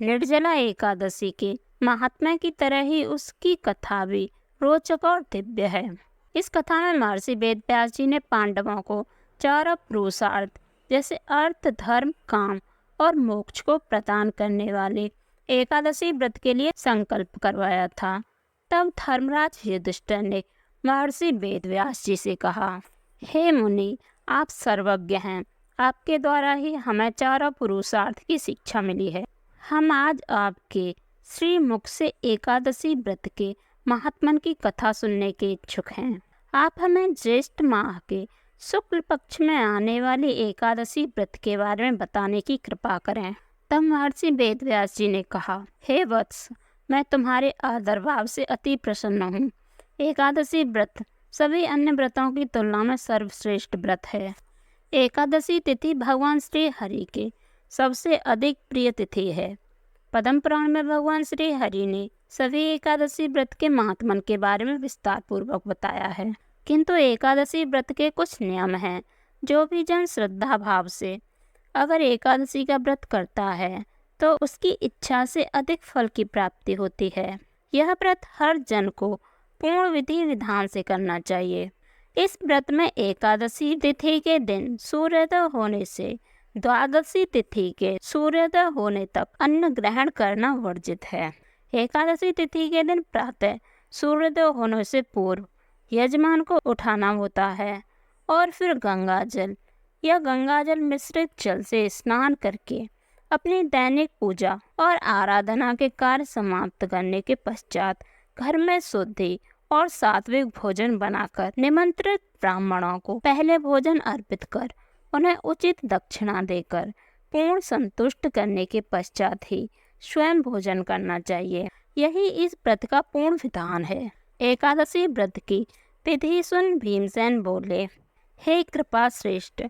निर्जला एकादशी के महात्म्य की तरह ही उसकी कथा भी रोचक और दिव्य है। इस कथा में महर्षि वेदव्यास जी ने पांडवों को 4 पुरुषार्थ जैसे अर्थ, धर्म, काम और मोक्ष को प्रदान करने वाले एकादशी व्रत के लिए संकल्प करवाया था। तब धर्मराज युधिष्ठिर ने महर्षि वेदव्यास जी से कहा, हे मुनि, आप सर्वज्ञ हैं। आपके द्वारा ही हमें 4 पुरुषार्थ की शिक्षा मिली है। हम आज आपके श्री मुख से एकादशी व्रत के महात्म्य की कथा सुनने के इच्छुक हैं। आप हमें ज्येष्ठ माह के शुक्ल पक्ष में आने वाली एकादशी व्रत के बारे में बताने की कृपा करें। तब महर्षि वेदव्यास जी ने कहा, हे वत्स, मैं तुम्हारे आदर भाव से अति प्रसन्न हूँ। एकादशी व्रत सभी अन्य व्रतों की तुलना में सर्वश्रेष्ठ व्रत है। एकादशी तिथि भगवान श्री हरि के सबसे अधिक प्रिय तिथि है। पद्म पुराण में भगवान श्री हरि ने सभी एकादशी व्रत के महात्म्य के बारे में विस्तार पूर्वक बताया है, किंतु एकादशी व्रत के कुछ नियम हैं। जो भी जन श्रद्धा भाव से अगर एकादशी का व्रत करता है तो उसकी इच्छा से अधिक फल की प्राप्ति होती है। यह व्रत हर जन को पूर्ण विधि विधान से करना चाहिए। इस व्रत में एकादशी तिथि के दिन सूर्योदय होने से द्वादशी तिथि के सूर्योदय होने तक अन्न ग्रहण करना वर्जित है। एकादशी तिथि के दिन प्रातः सूर्योदय होने से पूर्व यजमान को उठाना होता है और फिर गंगाजल या गंगाजल मिश्रित जल से स्नान करके अपनी दैनिक पूजा और आराधना के कार्य समाप्त करने के पश्चात घर में शुद्धि और सात्विक भोजन बनाकर निमंत्रित ब्राह्मणों को पहले भोजन अर्पित कर उन्हें उचित दक्षिणा देकर पूर्ण संतुष्ट करने के पश्चात ही स्वयं भोजन करना चाहिए। यही इस व्रत का पूर्ण विधान है। एकादशी व्रत की विधि सुन भीमसेन बोले, हे कृपा श्रेष्ठ,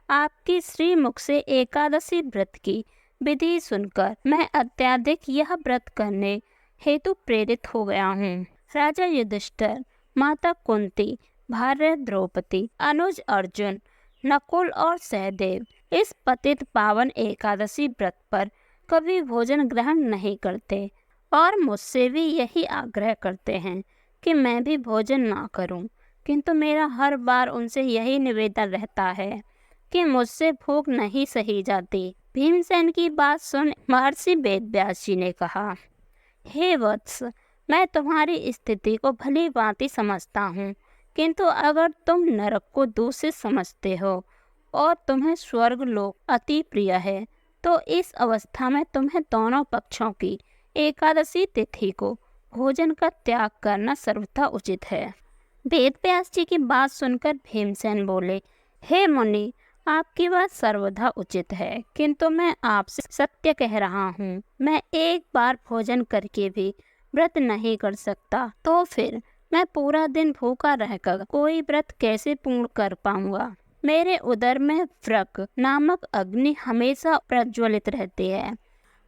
आपकी श्री मुख से एकादशी व्रत की विधि सुनकर मैं अत्यधिक यह व्रत करने हेतु प्रेरित हो गया हूँ। राजा युधिष्ठिर, माता कुंती, भार्या द्रौपदी, अनुज अर्जुन, नकुल और सहदेव इस पतित पावन एकादशी व्रत पर कभी भोजन ग्रहण नहीं करते और मुझसे भी यही आग्रह करते हैं कि मैं भी भोजन ना करूं, किंतु मेरा हर बार उनसे यही निवेदन रहता है कि मुझसे भूख नहीं सही जाती। भीमसेन की बात सुन महर्षि वेदव्यास जी ने कहा, हे वत्स, मैं तुम्हारी स्थिति को भली भांति समझता हूँ, किंतु अगर तुम नरक को दूषित समझते हो और तुम्हें स्वर्ग लोक अति प्रिय है तो इस अवस्था में तुम्हें दोनों पक्षों की एकादशी तिथि को भोजन का त्याग करना सर्वथा उचित है। वेदव्यास जी की बात सुनकर भीमसेन बोले, हे मुनि, आपकी बात सर्वथा उचित है, किंतु मैं आपसे सत्य कह रहा हूँ। मैं एक बार भोजन करके भी व्रत नहीं कर सकता, तो फिर मैं पूरा दिन भूखा रहकर कोई व्रत कैसे पूर्ण कर पाऊंगा। मेरे उदर में व्रक नामक अग्नि हमेशा प्रज्वलित रहती है,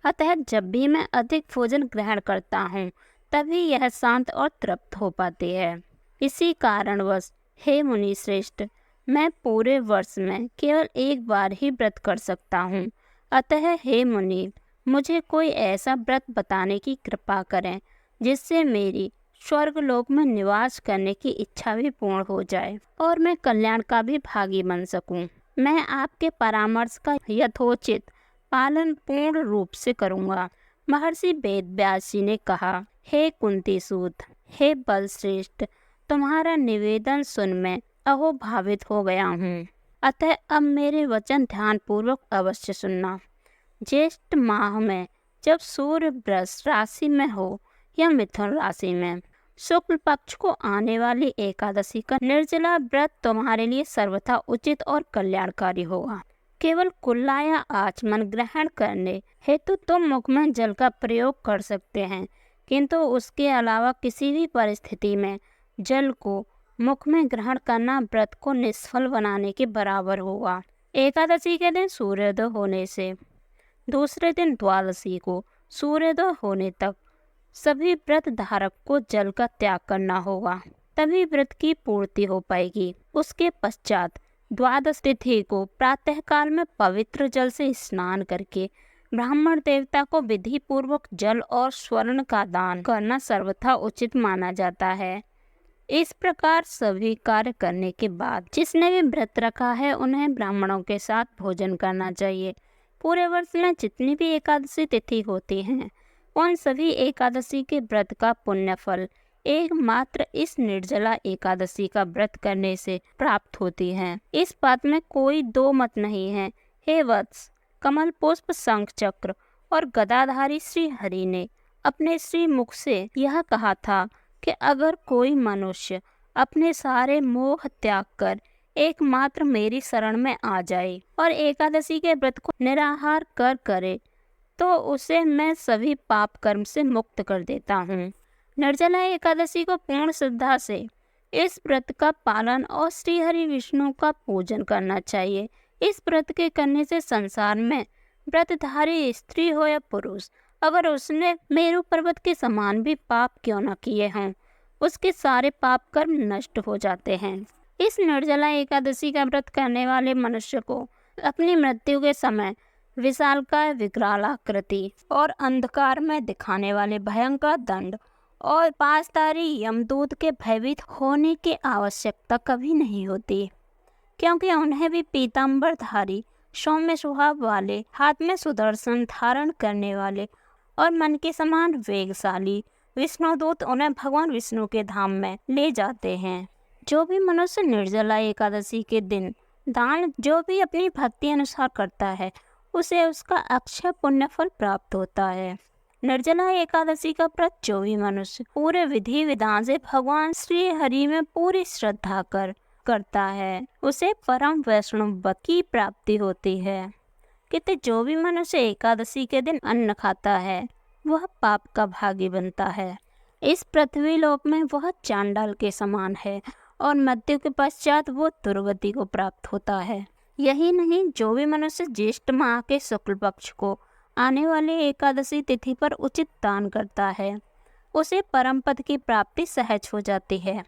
अतः जब भी मैं अधिक भोजन ग्रहण करता हूँ तभी यह शांत और तृप्त हो पाती है। इसी कारणवश हे मुनि श्रेष्ठ, मैं पूरे वर्ष में केवल एक बार ही व्रत कर सकता हूँ। अतः हे मुनि, मुझे कोई ऐसा व्रत बताने की कृपा करें जिससे मेरी स्वर्गलोक में निवास करने की इच्छा भी पूर्ण हो जाए और मैं कल्याण का भी भागी बन सकूं। मैं आपके परामर्श का यथोचित पालन पूर्ण रूप से करूंगा। महर्षि वेदव्यास जी ने कहा, हे कुंती सूत, हे बलश्रेष्ठ, तुम्हारा निवेदन सुन मैं अहोभावित हो गया हूँ। अतः अब मेरे वचन ध्यान पूर्वक अवश्य सुनना। ज्येष्ठ माह में जब सूर्य वृष राशि में हो या मिथुन राशि में शुक्ल पक्ष को आने वाली एकादशी का निर्जला व्रत तुम्हारे लिए सर्वथा उचित और कल्याणकारी होगा। केवल कुल्ला या आचमन ग्रहण करने हेतु तुम मुख में जल का प्रयोग कर सकते हैं, किंतु उसके अलावा किसी भी परिस्थिति में जल को मुख में ग्रहण करना व्रत को निष्फल बनाने के बराबर होगा। एकादशी के दिन सूर्योदय होने से दूसरे दिन द्वादशी को सूर्योदय होने तक सभी व्रत धारक को जल का त्याग करना होगा, तभी व्रत की पूर्ति हो पाएगी। उसके पश्चात द्वादश तिथि को प्रातःकाल में पवित्र जल से स्नान करके ब्राह्मण देवता को विधि पूर्वक जल और स्वर्ण का दान करना सर्वथा उचित माना जाता है। इस प्रकार सभी कार्य करने के बाद जिसने भी व्रत रखा है उन्हें ब्राह्मणों के साथ भोजन करना चाहिए। पूरे वर्ष में जितनी भी एकादशी तिथि होती हैं उन सभी एकादशी के व्रत का पुण्य फल एकमात्र इस निर्जला एकादशी का व्रत करने से प्राप्त होती है। इस बात में कोई दो मत नहीं है। हे वत्स, कमल पुष्प शंख चक्र और गदाधारी श्री हरि ने अपने श्री मुख से यह कहा था कि अगर कोई मनुष्य अपने सारे मोह त्याग कर एकमात्र मेरी शरण में आ जाए और एकादशी के व्रत को निराहार कर करे तो उसे मैं सभी पाप कर्म से मुक्त कर देता हूँ। निर्जला एकादशी को पूर्ण श्रद्धा से इस व्रत का पालन और श्री हरि विष्णु का पूजन करना चाहिए। इस व्रत के करने से संसार में व्रतधारी स्त्री हो या पुरुष, अगर उसने मेरु पर्वत के समान भी पाप क्यों न किए हों, उसके सारे पाप कर्म नष्ट हो जाते हैं। इस निर्जला एकादशी का व्रत करने वाले मनुष्य को अपनी मृत्यु के समय विशालकाय विकरालाकृति और अंधकार में दिखाने वाले भयंकर दंड और पासधारी यमदूत के भयभीत होने की आवश्यकता कभी नहीं होती, क्योंकि उन्हें भी पीताम्बरधारी, सौम्य स्वभाव वाले, हाथ में सुदर्शन धारण करने वाले और मन के समान वेगशाली विष्णुदूत उन्हें भगवान विष्णु के धाम में ले जाते हैं। जो भी मनुष्य निर्जला एकादशी के दिन दान जो भी अपनी भक्ति अनुसार करता है उसे उसका अक्षय पुण्य फल प्राप्त होता है। निर्जला एकादशी का व्रत जो भी मनुष्य पूरे विधि विधान से भगवान श्री हरि में पूरी श्रद्धा करता है उसे परम वैष्णव की प्राप्ति होती है। किंतु जो भी मनुष्य एकादशी के दिन अन्न खाता है वह पाप का भागी बनता है। इस पृथ्वी लोक में वह चांडाल के समान है और मृत्यु के पश्चात वो दुर्गति को प्राप्त होता है। यही नहीं, जो भी मनुष्य ज्येष्ठ माह के शुक्ल पक्ष को आने वाले एकादशी तिथि पर उचित दान करता है उसे परम पद की प्राप्ति सहज हो जाती है।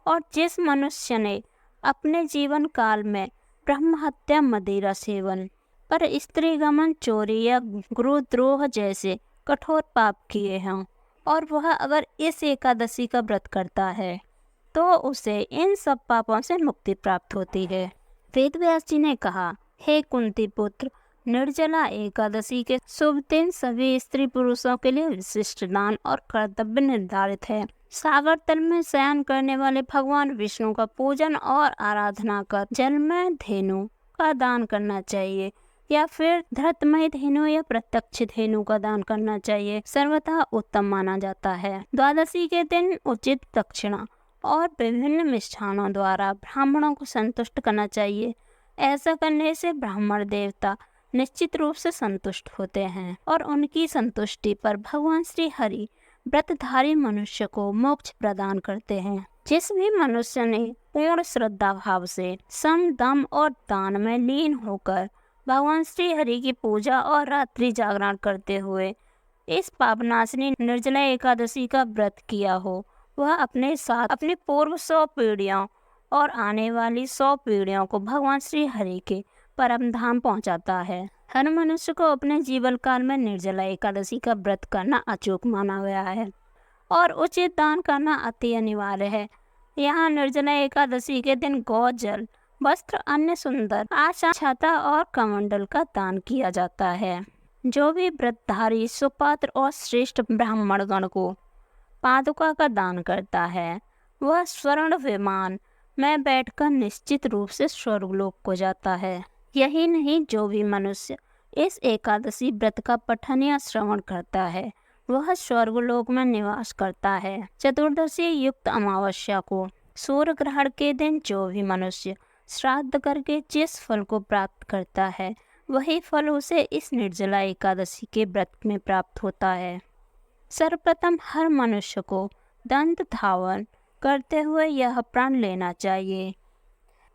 और जिस मनुष्य ने अपने जीवन काल में ब्रह्म हत्या, मदिरा सेवन, पर स्त्री गमन, चोरी या गुरुद्रोह जैसे कठोर पाप किए हों और वह अगर इस एकादशी का व्रत करता है तो उसे इन सब पापों से मुक्ति प्राप्त होती है। वेद व्यास जी ने कहा, हे कुंती पुत्र, निर्जला एकादशी के शुभ दिन सभी स्त्री पुरुषों के लिए विशिष्ट दान और कर्तव्य निर्धारित है। सागर तल में शयन करने वाले भगवान विष्णु का पूजन और आराधना कर जल में धेनु का दान करना चाहिए या फिर धृतमय धेनु या प्रत्यक्ष धेनु का दान करना चाहिए, सर्वथा उत्तम माना जाता है। द्वादशी के दिन उचित दक्षिणा और विभिन्न मिष्ठानों द्वारा ब्राह्मणों को संतुष्ट करना चाहिए। ऐसा करने से ब्राह्मण देवता निश्चित रूप से संतुष्ट होते हैं और उनकी संतुष्टि पर भगवान श्री हरि व्रतधारी मनुष्य को मोक्ष प्रदान करते हैं। जिस भी मनुष्य ने पूर्ण श्रद्धा भाव से सम, दम और दान में लीन होकर भगवान श्री हरि की पूजा और रात्रि जागरण करते हुए इस पापनाशिनी निर्जला एकादशी का व्रत किया हो, वह अपने साथ अपनी पूर्व 100 पीढ़ियों और आने वाली 100 पीढ़ियों को भगवान श्री हरि के परम धाम पहुंचाता है। हर मनुष्य को अपने जीवन काल में निर्जला एकादशी का व्रत करना अचूक माना गया है और उचित दान करना अति अनिवार्य है। यहाँ निर्जला एकादशी के दिन गौ जल, वस्त्र, अन्य सुंदर आशा, छाता और कमंडल का दान किया जाता है। जो भी व्रतधारी सुपात्र और श्रेष्ठ ब्राह्मण गण को पादुका का दान करता है वह स्वर्ण विमान में बैठकर निश्चित रूप से स्वर्गलोक को जाता है। यही नहीं, जो भी मनुष्य इस एकादशी व्रत का पठन या श्रवण करता है वह स्वर्गलोक में निवास करता है। चतुर्दशी युक्त अमावस्या को सूर्य ग्रहण के दिन जो भी मनुष्य श्राद्ध करके जिस फल को प्राप्त करता है वही फल उसे इस निर्जला एकादशी के व्रत में प्राप्त होता है। सर्वप्रथम हर मनुष्य को दंत धावन करते हुए यह प्रण लेना चाहिए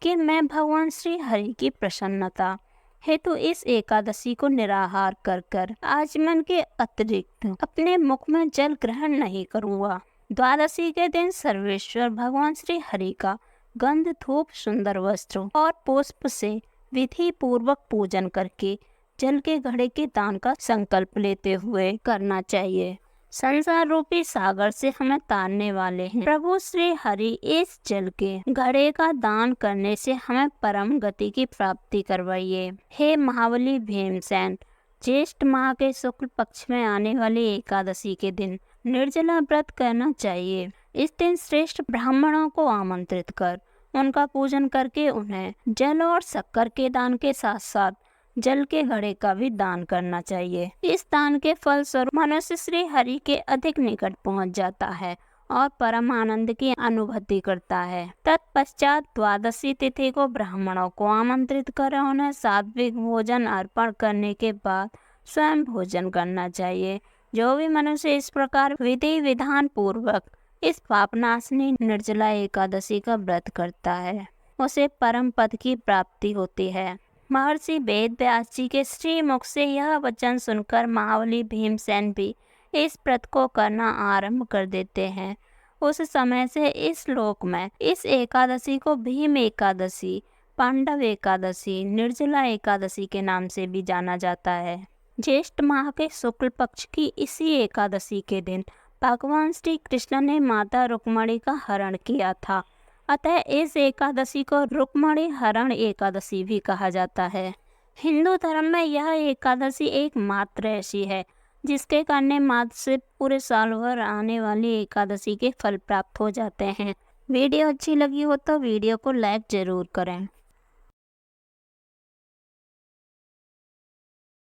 कि मैं भगवान श्री हरि की प्रसन्नता हेतु इस एकादशी को निराहार कर आचमन के अतिरिक्त अपने मुख में जल ग्रहण नहीं करूँगा। द्वादशी के दिन सर्वेश्वर भगवान श्री हरि का गंध, धूप, सुंदर वस्त्रों और पुष्प से विधि पूर्वक पूजन करके जल के घड़े के दान का संकल्प लेते हुए करना चाहिए। संसार रूपी सागर से हमें तारने वाले हैं प्रभु श्री हरि। इस जल के घड़े का दान करने से हमें परम गति की प्राप्ति करवाइए। हे महाबली भीमसेन, ज्येष्ठ माह के शुक्ल पक्ष में आने वाली एकादशी के दिन निर्जला व्रत करना चाहिए। इस दिन श्रेष्ठ ब्राह्मणों को आमंत्रित कर उनका पूजन करके उन्हें जल और शक्कर के दान के साथ साथ जल के घड़े का भी दान करना चाहिए। इस दान के फल स्वरूप मनुष्य श्री हरि के अधिक निकट पहुंच जाता है और परम आनंद की अनुभूति करता है। तत्पश्चात द्वादशी तिथि को ब्राह्मणों को आमंत्रित कर उन्हें सात्विक भोजन अर्पण करने के बाद स्वयं भोजन करना चाहिए। जो भी मनुष्य इस प्रकार विधि विधान पूर्वक इस पापनाशनी निर्जला एकादशी का व्रत करता है उसे परम पद की प्राप्ति होती है। महर्षि वेद व्यास जी के श्री मुख से यह वचन सुनकर महाबली भीमसेन भी इस व्रत को करना आरंभ कर देते हैं। उस समय से इस लोक में इस एकादशी को भीम एकादशी, पांडव एकादशी, निर्जला एकादशी के नाम से भी जाना जाता है। ज्येष्ठ माह के शुक्ल पक्ष की इसी एकादशी के दिन भगवान श्री कृष्ण ने माता रुक्मणी का हरण किया था। अतः इस एकादशी को रुक्मणी हरण एकादशी भी कहा जाता है। हिंदू धर्म में यह एकादशी एकमात्र ऐसी है जिसके करने मात्र से पूरे साल भर आने वाली एकादशी के फल प्राप्त हो जाते हैं। वीडियो अच्छी लगी हो तो वीडियो को लाइक जरूर करें।